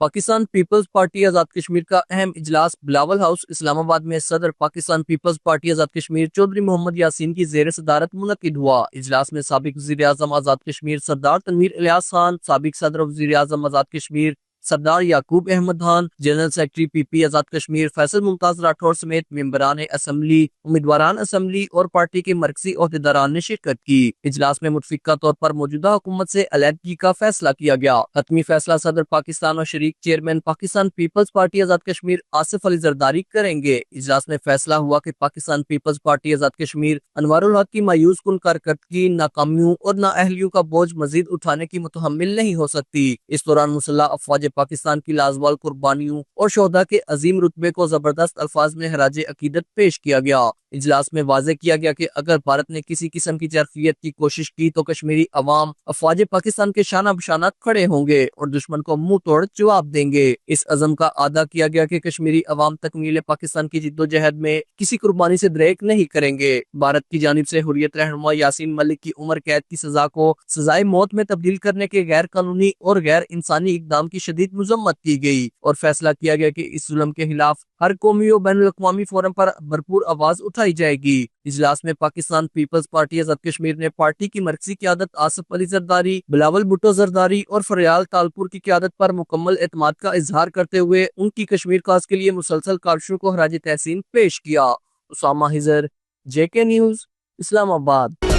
Pakistan Peoples party Azad Kashmir کا اہم اجلاس بلاول ہاؤس اسلام آباد میں صدر پاکستان پیپلز پارٹی آزاد کشمیر چودھری محمد یاسین کی زیر صدارت منعقد ہوا۔ اجلاس میں سابق وزیر اعظم آزاد کشمیر سردار تنویر الیاس خان، سابق صدر وزیر اعظم Azad Kashmir Sardar Yaqoob Ahmed Khan, general secretary P P Azad Kashmir Faisal Mumtaz Rathore سمیت ممبران اسمبلی، امیدواران اسمبلی اور پارٹی کے مرکزی عہدیداران نے شرکت کی۔ اجلاس میں متفقہ طور پر موجودہ حکومت سے علیحدگی کا فیصلہ کیا گیا۔ حتمی فیصلہ صدر پاکستان اور شریک chairman Pakistan Peoples party Azad Kashmir Asif Ali Zardari کریں گے۔ اجلاس میں فیصلہ ہوا کہ پاکستان پیپلز پارٹی آزاد کشمیر انوار الحق کی مایوس کن کارکردگی، ناکامیوں اور نااہلیوں کا بوجھ مزید اٹھانے کی متحمل نہیں ہو سکتی۔ اس دوران مسلح افواج پاکستان کی لازوال قربانیوں اور شہداء کے عظیم رتبے کو زبردست الفاظ میں خراج عقیدت پیش کیا گیا۔ اجلاس میں واضح کیا گیا کہ اگر بھارت نے کسی قسم کی جرفیت کی کوشش کی تو کشمیری عوام افواج پاکستان کے شانہ بشانہ کھڑے ہوں گے اور دشمن کو منہ توڑ جواب دیں گے۔ اس عزم کا اعادہ کیا گیا کہ کشمیری عوام تکمیل پاکستان کی جدوجہد میں کسی قربانی سے دریغ نہیں کریں گے۔ بھارت کی جانب سے حریت رہنما یاسین ملک کی عمر قید کی سزا کو سزائے موت میں تبدیل کرنے کے غیر قانونی اور غیر انسانی اقدام کی شدید مذمت کی گئی اور فیصلہ کیا گیا کہ اس ظلم کے خلاف ہر قومی و بین الاقوامی فورم پر بھرپور آواز اٹھائی جائے گی۔ اجلاس میں پاکستان پیپلز پارٹی آزاد کشمیر نے پارٹی کی مرکزی قیادت آصف علی زرداری، بلاول بھٹو زرداری اور فریال تالپور کی قیادت پر مکمل اعتماد کا اظہار کرتے ہوئے ان کی کشمیر کاز کے لیے مسلسل کاوشوں کو خراج تحسین پیش کیا۔ اسامہ حضر، جے کے نیوز، اسلام آباد۔